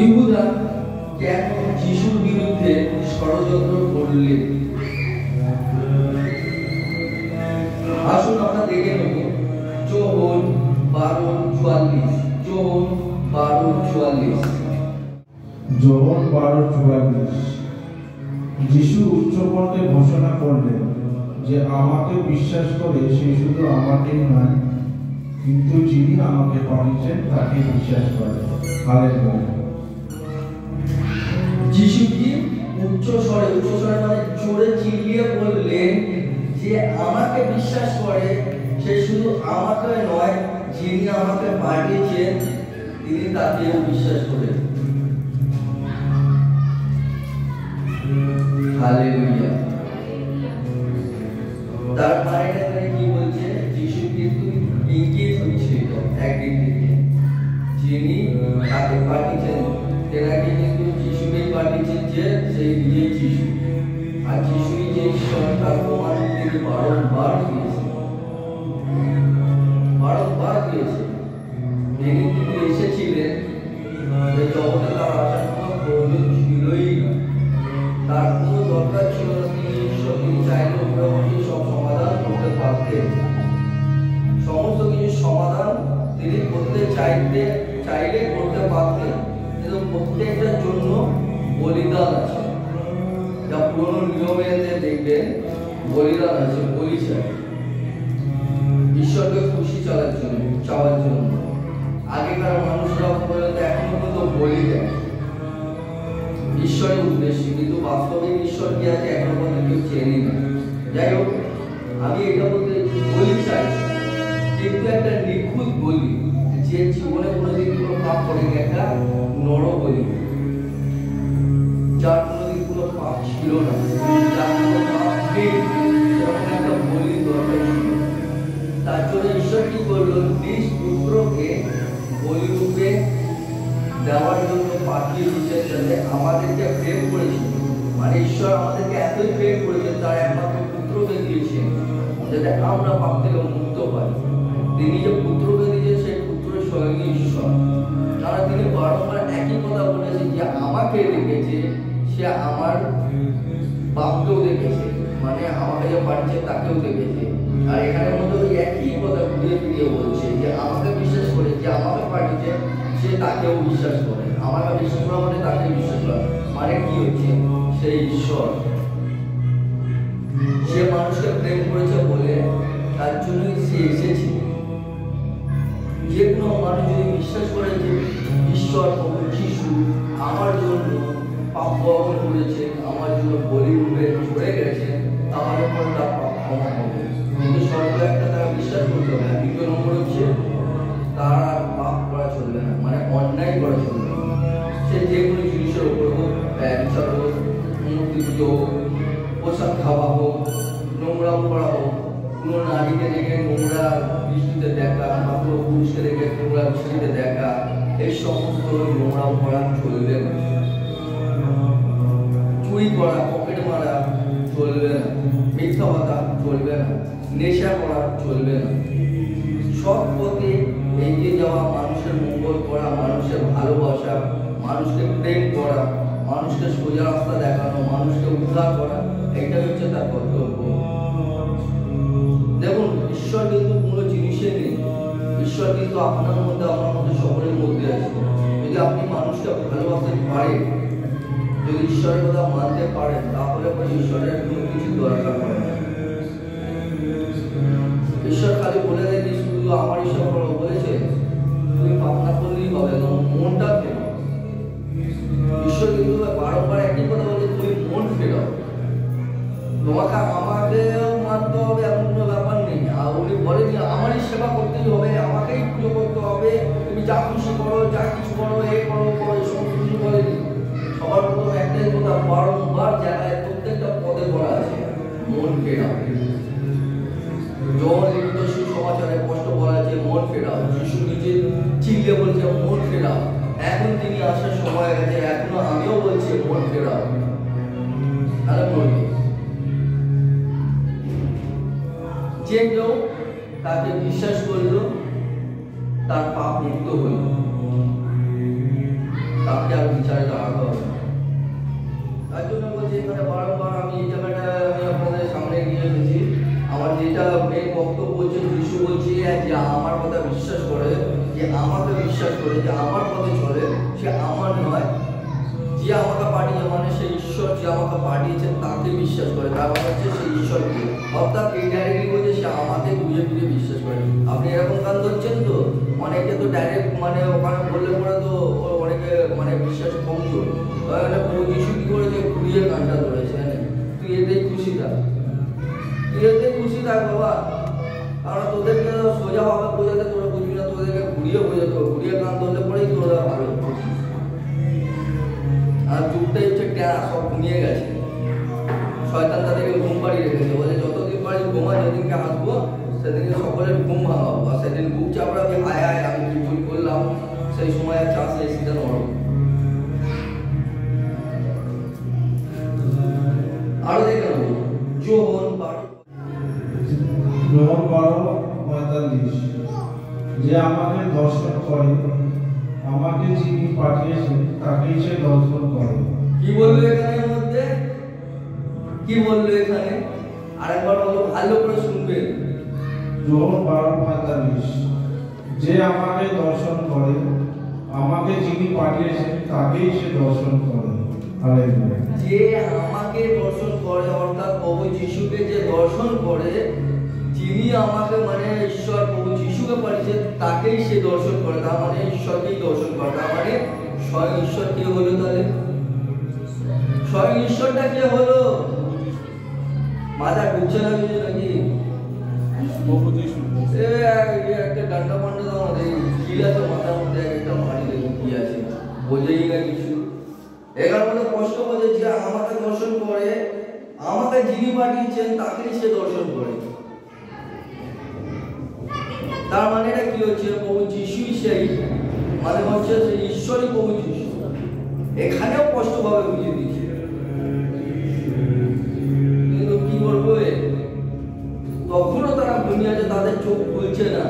ইহুদা কেন যিশুর বিরুদ্ধে ষড়যন্ত্র করলেন? আসুন আমরা দেখে নেব যোহন 12:44। যোহন 12:44। যোহন 12:44। যিশু উচ্চকণ্ঠে ঘোষণা করলেন যে আমাকে বিশ্বাস করে সে শুধু আমাকেই নয়, কিন্তু যিনি আমাকে পাঠিয়েছেন তাকে বিশ্বাস করে। হালেলুয়া। যিশু কি উচ্চ স্বরে মানে জোরে চিল্লিয়ে বললেন যে আমাকে বিশ্বাস করে সে শুধু আমাকে নয়, যিনি আমাকে পাঠিয়েছেন তিনি তাকেও বিশ্বাস করেন। হালেলুয়া। তার মানেটা কি বলছে? যিশু কিন্তু ইঙ্গিত হচ্ছিল একদিক থেকে যিনি তাকে পাঠিয়েছেন তেনাকে কিন্তু যিশুকেই পাঠিয়েছেন যে সেই নিজেই যিশু, আর যিশুই যে ঈশ্বর তার প্রমাণ তিনি বারংবার দিয়েছেন। তিনি এসেছিলেন যে জগতে তার আসার কোনো প্রয়োজন ছিলই না, তার কোনো দরকার ছিল না। তিনি ঈশ্বর, তিনি চাইলে মোটামুটি সব সমাধান করতে পারতেন। সমস্ত কিছু সমাধান তিনি করতে চাইলে করতে পারতেন, কিন্তু প্রত্যেকটার জন্য বলিদান আছে। যা পুরনো নিয়মে দেখবেন বলিদান আছে, বলি চাই ঈশ্বরকে খুশি চাওয়ার জন্য। আগেকার মানুষরা পর্যন্ত এখনো পর্যন্ত বলি দেয় ঈশ্বরের উদ্দেশ্যে, কিন্তু বাস্তবে ঈশ্বর কি আছে এখনো পর্যন্ত কেউ চেনি না। যাই হোক, আমি এটা বলতে বলি চাই, কিন্তু একটা নিখুঁত বলি যে জীবনে কোনোদিন কোনো পাপ করেনি, একটা নর বলি যার কোনোদিন কোনো পাপ ছিল না, যার কোনো পাপ নেই, সেরকম একটা বলি দরকার ছিল। তার জন্য ঈশ্বর কি করলো? নিজ পুত্রকে বলি রূপে দেওয়ার জন্য পাঠিয়ে দিয়েছেন, যাতে আমাদেরকে প্রেম করেছেন। মানে ঈশ্বর আমাদেরকে এতই প্রেম করেছেন তার একমাত্র পুত্রকে দিয়েছেন যাতে আমরা পাপ থেকে মুক্ত পাই। তিনি যে পুত্রকে দিয়েছেন সেই পুত্র স্বয়ং ঈশ্বর। কারণ তিনি বারংবার একই কথা বলেছেন যে আমাকে দেখেছে সে আমার বাপকেও দেখেছে, মানে আমাকে যে পাঠিয়েছে তাকেও দেখেছে। আর এখানের মধ্যে ওই একই কথা ঘুরিয়ে ফিরিয়ে বলছে যে আমাকে বিশ্বাস করে, যে আমাকে পাঠিয়েছে সে তাকেও বিশ্বাস করে। আমাকে বিশ্বাস করা মানে তাকে বিশ্বাস করা, মানে কি হচ্ছে? সেই ঈশ্বর সে মানুষকে প্রেম করেছে বলে তার জন্যই সে এসেছে। যে কোনো মানুষ যদি বিশ্বাস করে যে ঈশ্বর প্রভু যিশু আমার জন্য পাপ বহন করেছেন, আমার জন্য বলি রূপে চলে গেছেন, তাহলে পরে তার পাপ ক্ষমা হবে। কিন্তু সর্ব একটা তারা বিশ্বাস করতে হবে। দ্বিতীয় নম্বর হচ্ছে তার আর পাপ করা চলবে না, মানে অন্যায় করা চলবে না। সে যে কোনো জিনিসের উপর হোক, বিচার হোক, মূর্তি পুজো হোক, পোশাক খাওয়া হোক, নোংরা করা হোক, কোনো নারীকে দেখে নোংরা দৃষ্টিতে দেখা, বা কোনো পুরুষকে দেখে নোংরা দৃষ্টিতে দেখা, এই সমস্ত নোংরা করা চলবে না। চুরি করা, পকেট মারা চলবে না, মিথ্যা কথা চলবে না, নেশা করা চলবে না। সৎ পথে এগিয়ে যাওয়া, মানুষের মঙ্গল করা, মানুষের ভালোবাসা, মানুষকে প্রেম করা, মানুষকে সোজা রাস্তা দেখানো, মানুষকে উদ্ধার করা, এটাই হচ্ছে তার কর্তব্য। দেখুন, ঈশ্বর কিন্তু কোনো জিনিসে নেই। ঈশ্বর কিন্তু আপনার মধ্যে, আমার মধ্যে, সকলের মধ্যে আছে। যদি আপনি মানুষকে ভালোবাসতে পারেন, যদি ঈশ্বরের কথা মানতে পারেন, তাহলে ঈশ্বরের কোনো কিছু দরকার পড়ে না। ঈশ্বর খালি বলে দেয় যে শুধু আমার ঈশ্বর বলেছে তুমি পাপ না করলেই হবে, মনটা ফেরাও। ঈশ্বর কিন্তু বারবার একই কথা বলে, তুমি মন ফেরাও। তোমাকে আমাকেও মানতে হবে এমন কোনো ব্যাপার নেই। আর উনি বলেন যে আমারই সেবা করতেই হবে, আমাকেই পুজো করতে হবে, তুমি যা খুশি করো, যা কিছু করো, এ করো করো, এই সমস্ত কিছু বলেনি। সবার প্রথমে একটাই কথা বারংবার জায়গায় প্রত্যেকটা পদে বলা আছে, মন ফেরাও। যোহন লিখিত সুসমাচারে স্পষ্ট বলা আছে মন ফেরাও। যিশু নিজে চিল্লে বলছে মন ফেরাও। এখন তিনি আসার সময় গেছে, এখনো আমিও বলছি মন ফেরাও। তাহলে বলবো যে কেউ তাকে বিশ্বাস করলো তার পাপ মুক্ত হইল। তাকে আর বিচারে দাঁড়াতে হবে। তার জন্য বলছি এখানে বারংবার আমি এই জায়গাটা আমি আপনাদের সামনে নিয়ে এসেছি। আমার যেটা মেন বক্তব্য হচ্ছে, যিশু বলছে যে আমার কথা বিশ্বাস করে, যে আমাকে বিশ্বাস করে, যে আমার পথে চলে, সে আমার নয়, যে আমাকে পাঠিয়েছে মানে সেই ঈশ্বর যে আমাকে পাঠিয়েছেন তাকে বিশ্বাস করে, তার মানে হচ্ছে সেই ঈশ্বরকে। অর্থাৎ এই ডাইরেক্টলি বলছে সে আমাকে ঘুরিয়ে ফিরে বিশ্বাস করে। আপনি এরকম গান ধরছেন তো, অনেকে তো ডাইরেক্ট মানে ওখানে বললে পরে তো অনেকে মানে বিশ্বাস কমজোর। প্রভু যিশু কি করেছে, ঘুরিয়ে গানটা ধরেছে। তুই এতেই খুশি থাক, তুই এতেই খুশি থাক বাবা, কারণ তোদেরকে সোজা ভাবে বোঝাতে তোরা বুঝবি না, তোদেরকে ঘুরিয়ে বোঝাতে হবে। ঘুরিয়ে গান ধরলে পরেই তোরা ভালো। আর যুগটা হচ্ছে টেরা, সব ঘুমিয়ে গেছে। শয়তান তাদেরকে ঘুম পাড়িয়ে রেখেছে, বলে যতদিন পারি ঘুমা, যেদিনকে আসবো সেদিনকে সকলের ঘুম ভাঙাবো, আর সেদিন বুক চাপড়াবে, আয় আয় আমি কি ভুল করলাম। সেই সময় আর চাষ এসিটা নরম। আরো দেখে নেবো যোহন 12:45, যে আমাকে দর্শন করে, আমাকে যিনি পাঠিয়েছেন তাকেই সে দর্শন করে। কি বললো এখানের মধ্যে, কি বললো এখানে? আরেকবার বলো, ভালো করে শুনবেন। যোহন 12:45, যে আমাকে দর্শন করে, আমাকে যিনি পাঠিয়েছেন তাকেই সে দর্শন করে। হালেলুয়া। যে আমাকে দর্শন করে, অর্থাৎ প্রভু যিশুকে যে দর্শন করে, যিনি আমাকে মানে ঈশ্বর প্রভু যিশুকে পাঠিয়েছে তাকেই সে দর্শন করে, তার মানে ঈশ্বরকেই দর্শন করে। তার মানে স্বয়ং ঈশ্বর কে হলো? তাহলে স্বয়ং ঈশ্বরটা কে হলো? মাথা ঢুকছে না কিছু নাকি? প্রভু যিশু। একটা ডান্ডা মান্ডা দাও না, কি আছে মাথার মধ্যে, একটা মারি দেখি কি আছে, বোঝেই না কিছু। এখানে মধ্যে কষ্ট বোঝে যে আমাকে দর্শন করে, আমাকে যিনি পাঠিয়েছেন তাকেই সে দর্শন করে। তার মানে এটা কি হচ্ছে? প্রভু যিশুই সেই, মানে হচ্ছে সেই ঈশ্বরই প্রভু যিশু। এখানেও কষ্ট ভাবে বুঝিয়ে দিচ্ছে, কিন্তু কি করবো, তখনও তারা ঘুমিয়ে আছে, তাদের চোখ খুলছে না।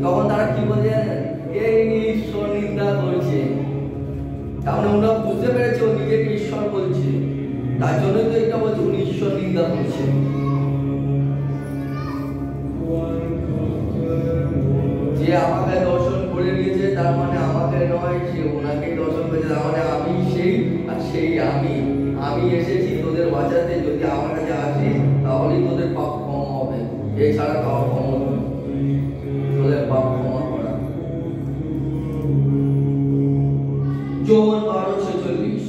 তখন তারা কি বলছে, এই ঈশ্বর নিন্দা করছে। তার মানে ওরা বুঝতে পেরেছে ও নিজেকে ঈশ্বর বলছে, তার জন্যই তো এটা বলছে উনি ঈশ্বর নিন্দা করছে। যে আমাকে দর্শন করে নিয়েছে, তার মানে আমাকে নয়, সে ওনাকে দর্শন করেছে। তার মানে আমি সেই, আর সেই আমি। আমি এসেছি তোদের বাঁচাতে, যদি আমার কাছে আসিস তাহলেই তোদের পাপ ক্ষমা হবে, এছাড়া কারো ক্ষমা হবে তোদের পাপ ক্ষমা করা। যোহন 12:46,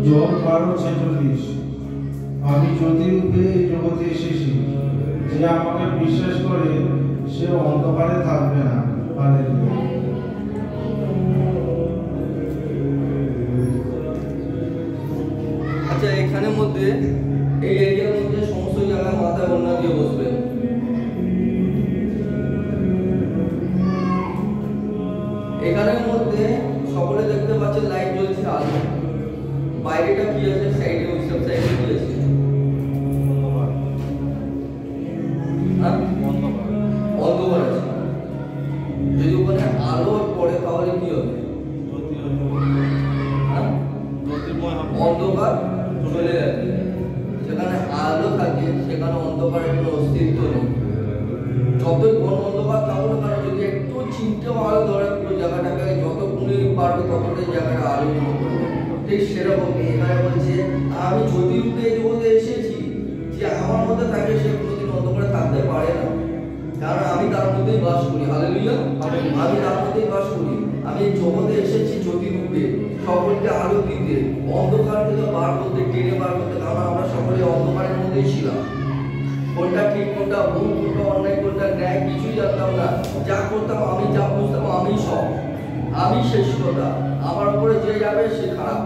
যোহন 12:46, আমি জ্যোতিরূপে এই জগতে এসেছি, যে আমাকে বিশ্বাস করে সে অন্ধকারে থাকবে না। হালেলুয়া। আচ্ছা, এখানের মধ্যে এই এরিয়ার মধ্যে সমস্ত জায়গায় মাথায় ওড়না দিয়ে বসবেন। এখানের মধ্যে সকলে দেখতে পাচ্ছেন লাইট জ্বলছে, আলো। বাইরেটা কি আছে? সাইডে, ওই সব সাইডে কি আছে? অন্ধকার আছে। যদি ওখানে আলো পড়ে তাহলে কি হবে? অন্ধকার চলে যাবে। সেখানে আলো থাকে, সেখানে অন্ধকারের কোনো অস্তিত্ব নেই। যতই ঘন অন্ধকার থাকুক না, যদি একটু চিনতেও আলো ধরে, পুরো জায়গাটাকে যতক্ষণই পারবে ততটাই জায়গাটা আলোকিত করবে। ঠিক সেরকম এখানে বলছে, আমি জ্যোতিরূপে এই জগতে এসেছি, যে আমার মধ্যে থাকে সে কোনোদিন অন্ধকারে থাকতে পারে না, কারণ আমি তার মধ্যেই বাস করি। হালেলুয়া। আমি তার মধ্যেই বাস করি। আমি এই জগতে এসেছি জ্যোতিরূপে, সকলকে আলো দিতে, অন্ধকার থেকে বার করতে, টেনে বার করতে। কারণ আমরা সকলে অন্ধকারের মধ্যেই ছিলাম, কোনটা ঠিক কোনটা ভুল, কোনটা অন্যায় কোনটা ন্যায় কিছুই জানতাম না। যা করতাম আমি, যা বুঝতাম আমি সব, আমি শ্রেষ্ঠতা, আমার উপরে যে যাবে সে খারাপ।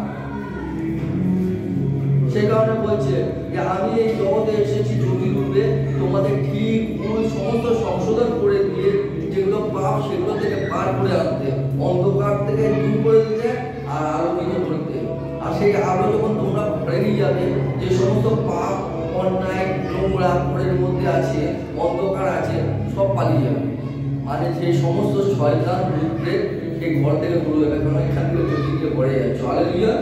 সে কারণে বলছে যে আমি এই জগতে এসেছি জ্যোতিরূপে, তোমাদের ঠিক ভুল সমস্ত সংশোধন করে দিয়ে, যেগুলো পাপ সেগুলো থেকে বার করে আনতে, অন্ধকার থেকে দূর করে দিতে আর আলোকিত করতে। আর সেই আলো যখন তোমরা বেরিয়ে যাবে, যে সমস্ত পাপ অন্যায় নোংরা ঘরের মধ্যে আছে, অন্ধকার আছে, সব পালিয়ে যাবে। মানে সেই সমস্ত শয়তান ভূতকে সেই ঘর থেকে দূর হবে, কারণ এখান থেকে জ্যোতিকে পড়ে যাচ্ছে। হালেলুয়া।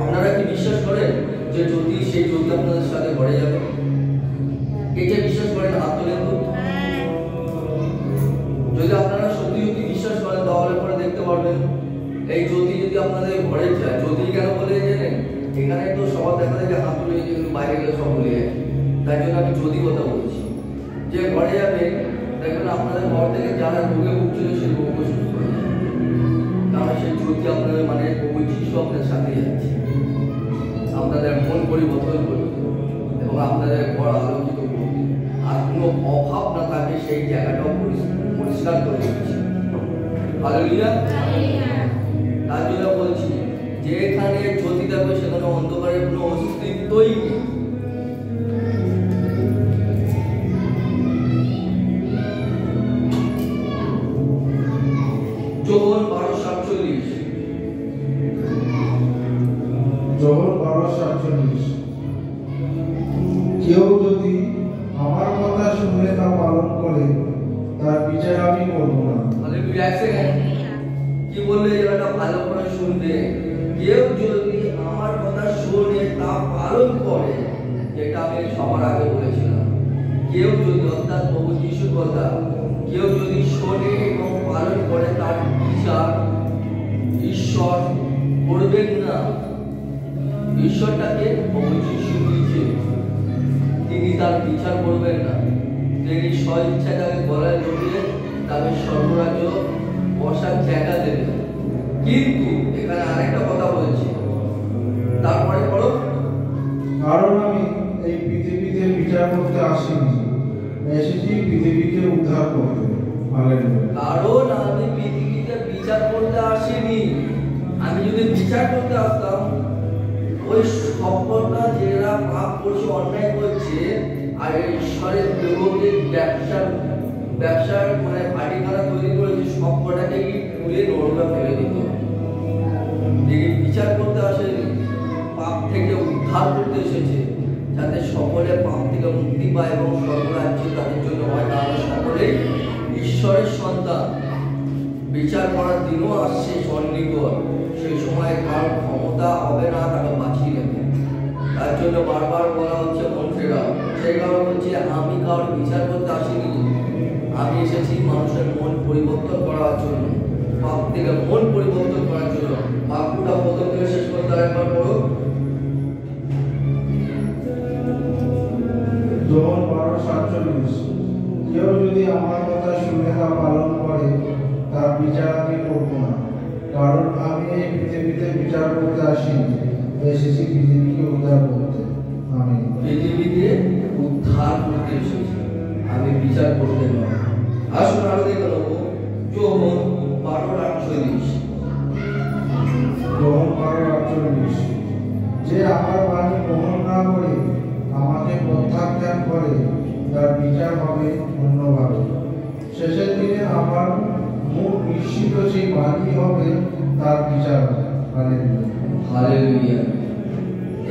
আপনারা কি বিশ্বাস করেন যে জ্যোতি, সেই জ্যোতি আপনাদের সাথে ঘরে যাবে? এটা বিশ্বাস করেন? হাত তোলেন তো। যদি আপনারা সত্যি সত্যি বিশ্বাস করেন তাহলে পরে দেখতে পারবেন এই জ্যোতি যদি আপনাদের ঘরে যায়। জ্যোতি কেন বলে জানেন? এখানে তো সবার দেখা যায় যে হাত তুলে, কিন্তু বাইরে গেলে সব ভুলে যায়। তাই জন্য আমি জ্যোতি কথা বলছি, যে ঘরে যাবে দেখবেন আপনাদের ঘর থেকে যারা রোগে ভুগছিল সেই রোগ সুস্থ হয়ে যাবে, কারণ সেই জ্যোতি আপনাদের মানে প্রভু যিশু আপনার সাথে যাচ্ছে। আপনাদের মন পরিবর্তন করবে এবং আপনাদের ঘর আলোকিত করবে, আর কোনো অভাব না থাকে সেই জায়গাটাও পরিষ্কার করে দিচ্ছে। হালেলুয়া। তার জন্য বলছি যে এখানে জ্যোতি থাকবে সেখানে অন্ধকারের কোনো অস্তিত্বই নেই। যোহন 12:47। যোহন 12:47। কেউ যদি আমার কথা শুনে তা পালন করে তার বিচার আমি করব না। হালেলুয়া। এক সেকেন্ড, কি বললে? এটা ভালো করে শুনবে। কেউ যদি আমার কথা শুনে তা পালন করে, যেটা আমি সবার আগে বলেছিলাম, কেউ যদি, অর্থাৎ প্রভু যিশুর কথা, কেউ যদি শোনে এবং পালন করে তার বিচার ঈশ্বর করবেন না। ঈশ্বরটাকে প্রভু যিশু নিজে, তিনি তার বিচার করবেন না। তিনি স্বইচ্ছা তাকে গলায় জড়িয়ে তাকে স্বর্গরাজ্য বসার জায়গা দেবেন। কিন্তু এখানে আরেকটা কথা বলছি, তারপরে পড়ো। কারণ আমি এই পৃথিবীতে বিচার করতে আসিনি, এসেছি পৃথিবীকে উদ্ধার করতে। হালেলুয়া। কারণ আমি পৃথিবীতে বিচার করতে আসিনি। আমি যদি বিচার করতে আসতাম, ওই সকলটা যারা পাপ করছে, অন্যায় করছে, আর ঈশ্বরের দেবকে ব্যবসার মানে বাড়িখানা তৈরি করেছে, সবকটাকে তুলে নরকে ফেলে দিত। তিনি বিচার করতে আসেনি, পাপ থেকে উদ্ধার করতে এসেছে, যাতে সকলে পাপ থেকে মুক্তি পায় এবং স্বর্গরাজ্য তাদের জন্য হয়। কারণ সকলেই ঈশ্বরের সন্তান। বিচার করার দিনও আসছে সন্নিকট, সেই সময় কার ক্ষমতা হবে না তাকে বাঁচিয়ে নেবে। তার জন্য বারবার বলা হচ্ছে মন ফেরাও। সেই কারণ হচ্ছে আমি কারোর বিচার করতে আসিনি, আমি এসেছি মানুষের মন পরিবর্তন করার জন্য, পাপ থেকে মন পরিবর্তন করার জন্য। বাক্যটা প্রথম থেকে শেষ করতে আরেকবার পড়ো। যোহন 12:47। কেউ যদি আমার কথা শুনে তা পালন করে তার বিচার আমি করব না। কারণ আমি এই পৃথিবীতে বিচার করতে আসিনি, এসেছি পৃথিবীকে উদ্ধার করতে। আমি পৃথিবীতে উদ্ধার করতে এসেছি, আমি বিচার করতে নয়। আসুন আরো দেখে নেবো যোহন 12:48। যোহন 12:48। যে আমার বাণী গ্রহণ না করে আমাকে প্রত্যাখ্যান করে তার বিচার হবে অন্যভাবে। শেষের দিনে আমার মুখ নিশ্চিত সেই বাণী হবে তার বিচার। হালেলুয়া। হালেলুয়া।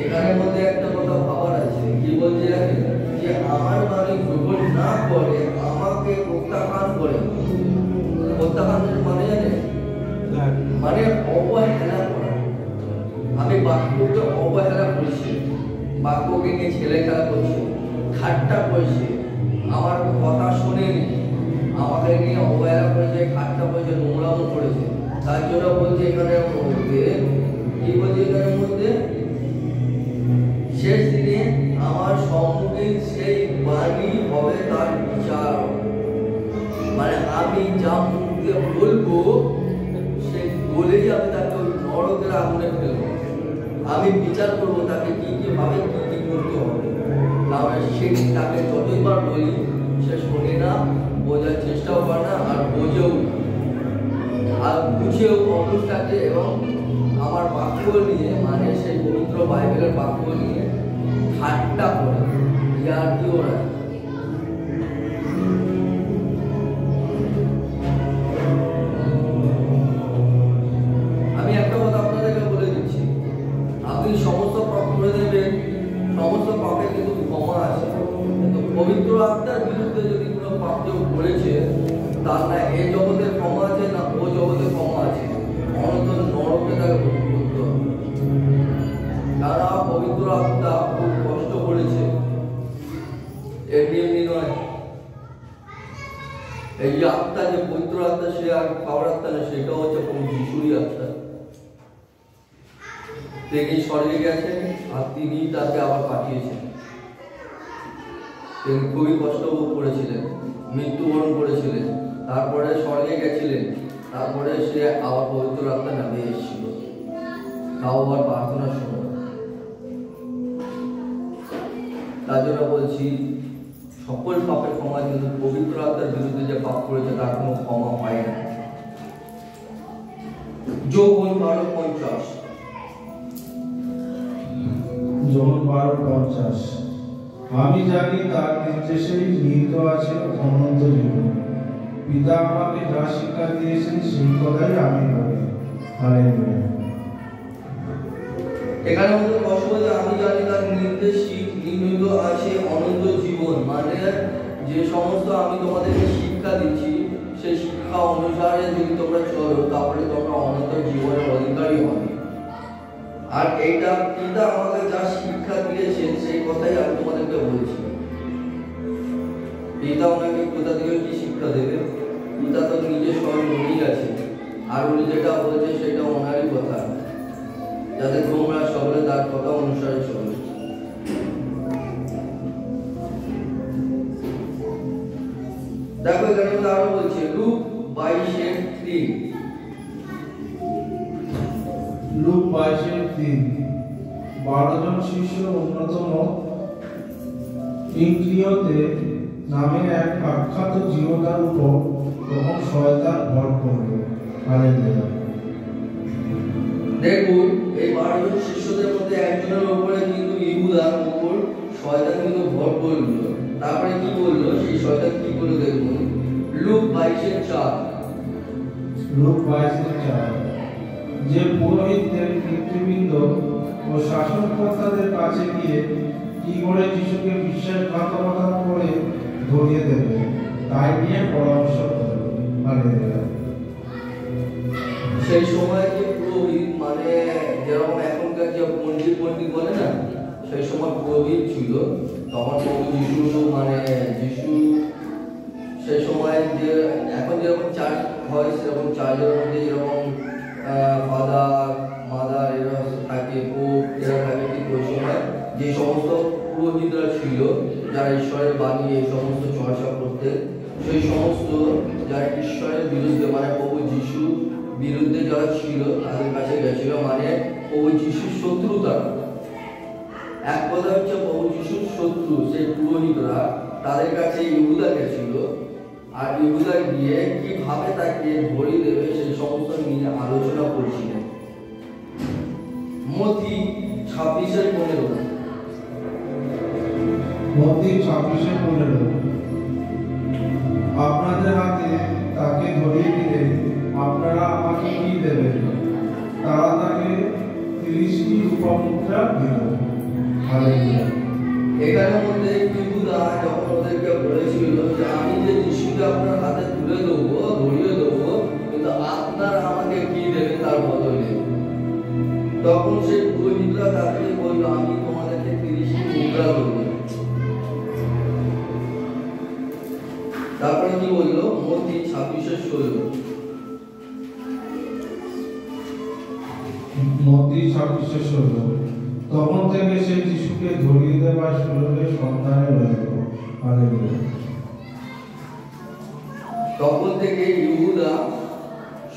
এখানের মধ্যে একটা কথা ভাবার আছে, কি বলছে দেখেন, যে আমার বাণী গ্রহণ না করে আমাকে প্রত্যাখ্যান করে। প্রত্যাখ্যানের মানে জানেন? মানে অবহেলা করা। আমি বাক্যকে অবহেলা করছি, বাক্যকে নিয়ে ছেলে খেলা করছি, ঠাট্টা করছি, আমার কথা শোনেনি, আমাকে নিয়ে অবহেলা করেছে, ঠাট্টা করেছে, নোংরামো করেছে। তার জন্য বলছে এখানের মধ্যে, কি বলছে এখানের মধ্যে, শেষ দিনে আমার সম্মুখে সেই বাণী হবে তার বিচার। মানে আমি যা মুখ দিয়ে বলবো সে বলেই আমি তাকে নরকের আগুনে ফেলবো। আমি বিচার করবো তাকে কি কি ভাবে কি কি করতে হবে। তাহলে সে তাকে যতইবার বলি সে শোনে না, বোঝার চেষ্টাও করে না, আর বোঝেও না, আর বুঝেও অবুঝ থাকে এবং আমার বাক্য নিয়ে, মানে সেই পবিত্র বাইবেলের বাক্য নিয়ে ঠাট্টা করে, ইয়ার্কি ওড়ায়। আমি একটা কথা আপনাদেরকে বলে দিচ্ছি, আপনি সমস্ত পাপ করে দেবেন, সমস্ত পাপে কিন্তু ক্ষমা আছে, কিন্তু পবিত্র আত্মার বিরুদ্ধে যদি কোনো পাপ কেউ করেছে তার না এই জগতে ক্ষমা আছে না ও জগতে ক্ষমা আছে, অনন্ত নরকে তাকে ভোগ করতে হবে। যারা পবিত্র আত্মা খুব কষ্ট করেছে, এমনি নয়। এই যে আত্মা, যে পবিত্র আত্মা, সে আর পাওয়ার আত্মা না, সেটা হচ্ছে প্রভু যিশুরই আত্মা। তিনি স্বর্গে গেছেন আর তিনি তাকে আবার পাঠিয়েছেন। তিনি খুবই কষ্ট ভোগ করেছিলেন, মৃত্যুবরণ করেছিলেন, তারপরে স্বর্গে গেছিলেন, তারপরে সে আবার পবিত্র আত্মা নামে এসেছিল, তাও আবার প্রার্থনার সময়। তার জন্য বলছি সকল পাপের ক্ষমা, কিন্তু পবিত্র আত্মার বিরুদ্ধে যে পাপ করেছে তার কোনো ক্ষমা হয় না। যোহন 12:50। যোহন 12:50। আমি জানি তার নির্দেশেই নিহিত আছে অনন্ত জীবন। পিতা আমাকে যা শিক্ষা দিয়েছেন সেই কথাই আমি করি। হালেলুয়া। এখানে আমাদের কষ্ট বলতে আমি জানি তার নির্দেশই নিহিত আছে অনন্ত জীবন, মানে যে সমস্ত আমি তোমাদেরকে শিক্ষা দিচ্ছি সেই শিক্ষা অনুসারে যদি তোমরা চলো তাহলে তোমরা অনন্ত জীবনের অধিকারী হবে। আর এইটা পিতা আমাকে যা শিক্ষা দিয়েছেন সেই কথাই আমি তোমাদেরকে বলছি। পিতা ওনাকে কোথা থেকে কি শিক্ষা দেবে? পিতা তো নিজে স্বয়ং উনি আছে, আর উনি যেটা বলছে সেটা ওনারই কথা, যাতে তোমরা সকলে তার কথা অনুসারে চলো। দেখো এখানে আরো বলছে লুক 22:3। লুক 22:3। 12 জন শিষ্য অন্যতম ইন্দ্রিয়তে নামে এক আখ্যাত জীবতার উপর তখন শয়তান ভর করল। হালেলুয়া। দেখুন এই 12 জন শিষ্যদের মধ্যে একজনের উপরে কিন্তু ইহুদার উপর শয়তান কিন্তু ভর করল। তারপরে কি বললো, সেই শয়তান কি করলো দেখুন লুক 22:4। লুক 22:4। যে পুরোহিতদের নেতৃবৃন্দ ও শাসনকর্তাদের কাছে গিয়ে কি করে যিশুকে বিশ্বাসঘাতকতা করে ধরিয়ে দেবে তাই নিয়ে পরামর্শ করল। হালেলুয়া। সেই সময় যে পুরোহিত, মানে যেরকম এখনকার যে পণ্ডিত বলে না, সেই সময় পুরোহিত ছিল। তখন প্রভু যিশু, মানে যিশু সেই সময় যে এখন যেরকম চার্চ হয় সেরকম চার্চের মধ্যে যেরকম ফাদার মাদার এরা থাকে, পোপ এরা থাকে, ঠিক ওই সময় যে সমস্ত পুরোহিতরা ছিল যারা ঈশ্বরের বাণী এই সমস্ত চর্চা করতে, সেই সমস্ত যারা ঈশ্বরের বিরুদ্ধে, মানে প্রভু যিশু বিরুদ্ধে যারা ছিল তাদের কাছে গেছিল, মানে প্রভু যিশুর শত্রু তারা। এক কথা হচ্ছে প্রভু যিশুর শত্রু সেই পুরোহিতরা, তাদের কাছে ইহুদা গেছিল। আর ইহুদা গিয়ে কিভাবে তাকে ধরিয়ে দেবে সেই সমস্ত নিয়ে আলোচনা করছিলেন। মথি 26:15। মথি 26:15। আপনাদের হাতে তাকে ধরিয়ে দিলে আপনারা আমাকে কি দেবেন? তারা তাকে 30টি রূপমুদ্রা দিল। হালেলুয়া। এখানের মধ্যে ইহুদা যখন ওদেরকে বলেছিল যে আমি যে যিশুকে আপনার হাতে তুলে দেবো, ধরিয়ে দেবো, কিন্তু আপনারা আমাকে কি দেবেন তার বদলে, তখন সেই পুরোহিতরা তাদেরকে বলল আমি তোমাদেরকে 30টি মুদ্রা দেবো। তারপরে কি বললো? মথি 26:16। মথি 26:16। তখন থেকে সে যিশুকে ধরিয়ে দেবার সুযোগের সন্ধানে রইল। হালেলুয়া। তখন থেকে ইহুদা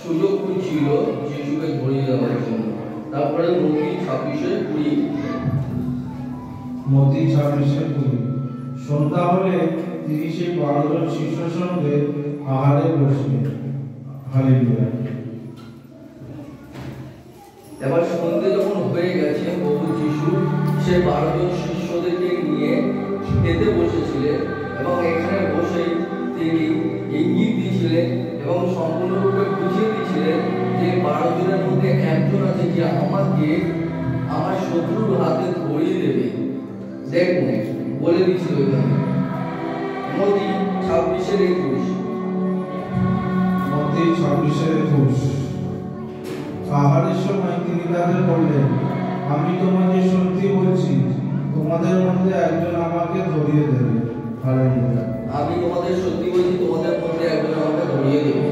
সুযোগ খুঁজছিল যিশুকে ধরিয়ে দেওয়ার জন্য। তারপরে মথি 26:20। মথি 26:20। সন্ধ্যা হলে তিনি সেই 12 জন শিষ্যর সঙ্গে আহারে বসলেন। হালেলুয়া। এবার সন্ধ্যে যখন হয়ে গেছে, প্রভু যিশু সে 12 জন শিষ্যদেরকে নিয়ে খেতে বসেছিলেন, এবং এখানে বসে তিনি ইঙ্গিত দিয়েছিলেন এবং সম্পূর্ণরূপে বুঝিয়ে দিয়েছিলেন যে 12 জনের মধ্যে একজন আছে যে আমাকে আমার শত্রুর হাতে ধরিয়ে দেবে। দেখুন বলে দিয়েছিল এখানে মথি 26 26-21। মত্তী 26-21। আহারের সময় তিনি তাদের বললেন, আমি তোমাকে সত্যি বলছি, তোমাদের মধ্যে একজন আমাকে ধরিয়ে দেবে। হালেলুয়া। আমি তোমাদের সত্যি বলছি, তোমাদের মধ্যে একজন আমাকে ধরিয়ে দেবে।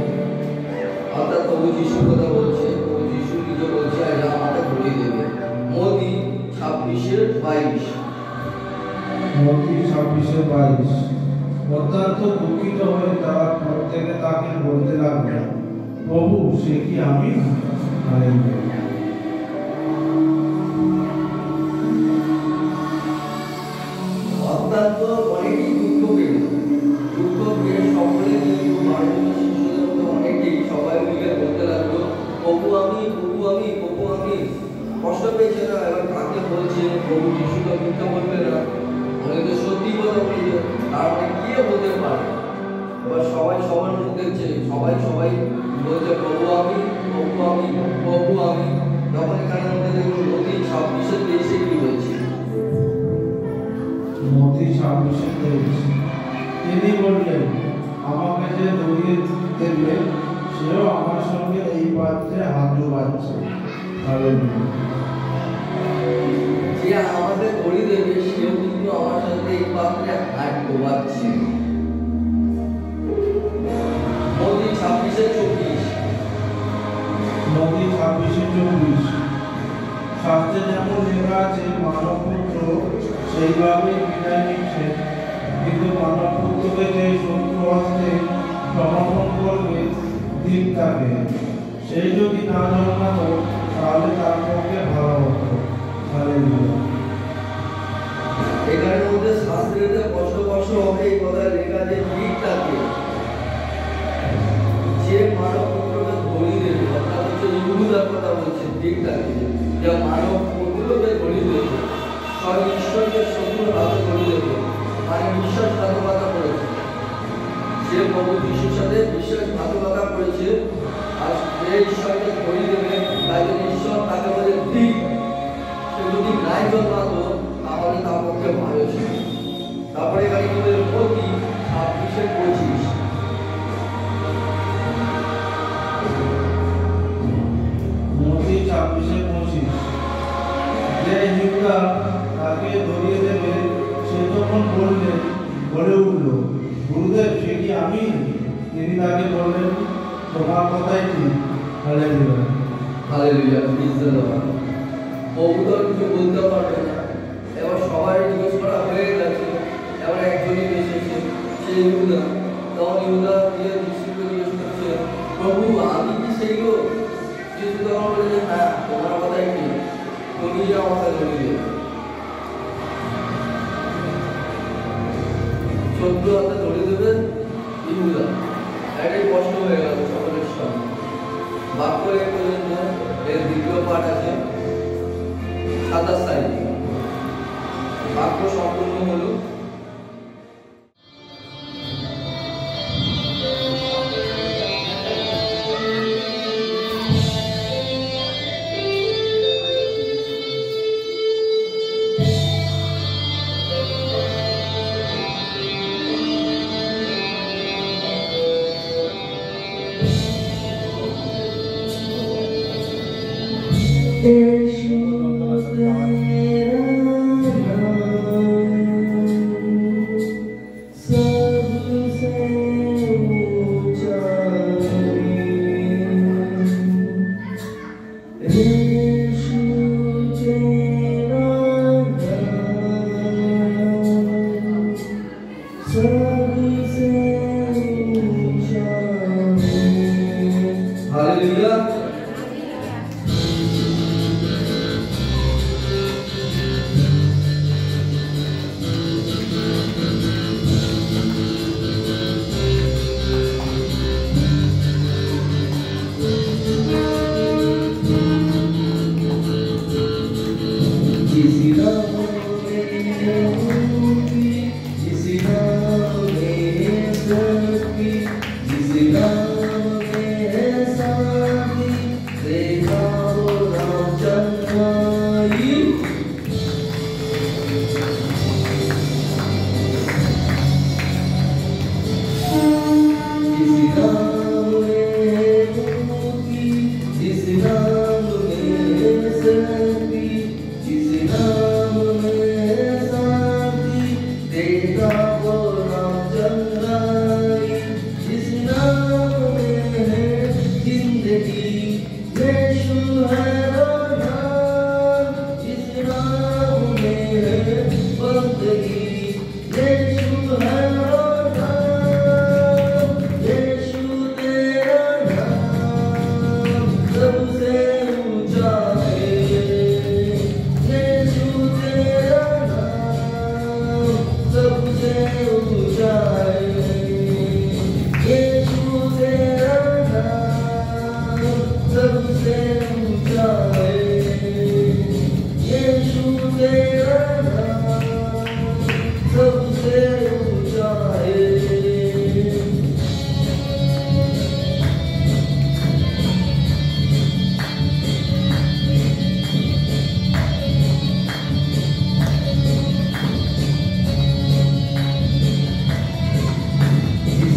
অর্থাৎ প্রভু যিশুর কথা বলছে, প্রভু যিশু নিজে বলছে একজন আমাকে ধরিয়ে দেবে। মত্তী 26-22। মত্তী 26-22। অত্যন্ত দুঃখিত হয়ে তারা প্রত্যেকে তাকে বলতে লাগলো, প্রভু সে কি আমি? হালেলুয়া। অত্যন্ত অনেকেই দুঃখ পেল, দুঃখ পেয়ে সকলে কিন্তু মাননীয় শিশুদের মধ্যে অনেকেই সবাই মিলে বলতে লাগলো, প্রভু আমি, প্রভু আমি, প্রভু আমি। কষ্ট পেয়েছে না, এবার কাকে বলছে? প্রভু যিশু তো মিথ্যা বলবে না, উনি তো সত্যি কথা বলবে, তার মানে কে বলতে পারে? এবার সবাই সবার মুখ দেখছে, সবাই বলছে প্রভু আমি, প্রভু আমি, প্রভু আমি। তখন এখানে মধ্যে দেখুন মত্তী 26-23 কি বলছে? মত্তী 26-23। তিনি বললেন, আমাকে যে ধরিয়ে দেবে সেও আমার সঙ্গে এই পাত্রে হাত ডোবাচ্ছে। হালেলুয়া। যে আমাদের ধরিয়ে দেবে সেও কিন্তু আমার সাথে এই পাত্রে হাত ডোবাচ্ছে। মত্তী 26-24। মত্তী 26-24। শাস্ত্রে যেমন লেখা আছে, মানবপুত্র সেইভাবে বিদায় নিচ্ছে, কিন্তু মানবপুত্রকে যে শত্রু হস্তে সমর্পণ করবে দিক তাকে, সেই যদি না জন্মাতো তাহলে তার পক্ষে ভালো হতো। হালেলুয়া। এখানের মধ্যে শাস্ত্রীয়দের কষ্ট হবে এই কথা লেখা যে ঠিক থাকে, যে মানব পুত্রকে ধরিয়ে দেবে, অর্থাৎ হচ্ছে ইহুদার কথা বলছে, ঠিক থাকে যে মানব পুত্রকে ধরিয়ে দেবে, স্বয়ং ঈশ্বরকে শত্রুর হাতে ধরিয়ে দেবে, মানে বিশ্বাসঘাতকতা করেছে। যে প্রভু যিশুর সাথে বিশ্বাসঘাতকতা করেছে আর যে ঈশ্বরকে ধরিয়ে দেবে, তাই জন্য ঈশ্বর তাকে বলে ঠিক, সে যদি নাই জন্মাতো তাহলে তার পক্ষে ভালো ছিল। তারপরে এখানে আমাদের মত্তী 26-25। মত্তী 26-25। যে ইহুদা তাকে ধরিয়ে দেবে সে তখন বলে উঠল, গুরুদেব সে কি আমি? তিনি তাকে বললেন, তোমার কথাই ঠিক। Hallelujah. Hallelujah, praise the Lord. প্রভু তো কিছু বলতে পারবে না, এবার সবাই জিজ্ঞেস করা হয়ে গেছে, এবার একজনই এসেছে, সে ইহুদা। তখন ইহুদা গিয়ে যিশুকে জিজ্ঞেস করছে, প্রভু আমি কি সেই লোক? যিশু তখন বলে, হ্যাঁ তোমার কথাই ঠিক, তুমি আমাকে ধরিয়ে দেবে। শত্রু হাতে ধরিয়ে দেবে ইহুদা। এটাই কষ্ট হয়ে গেল সকলের সামনে। বাক্য এ পর্যন্ত, এর দ্বিতীয় পাঠ আছে 27 তারিখে। বাক্য সম্পূর্ণ হলো।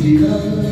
Hallelujah.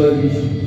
Joy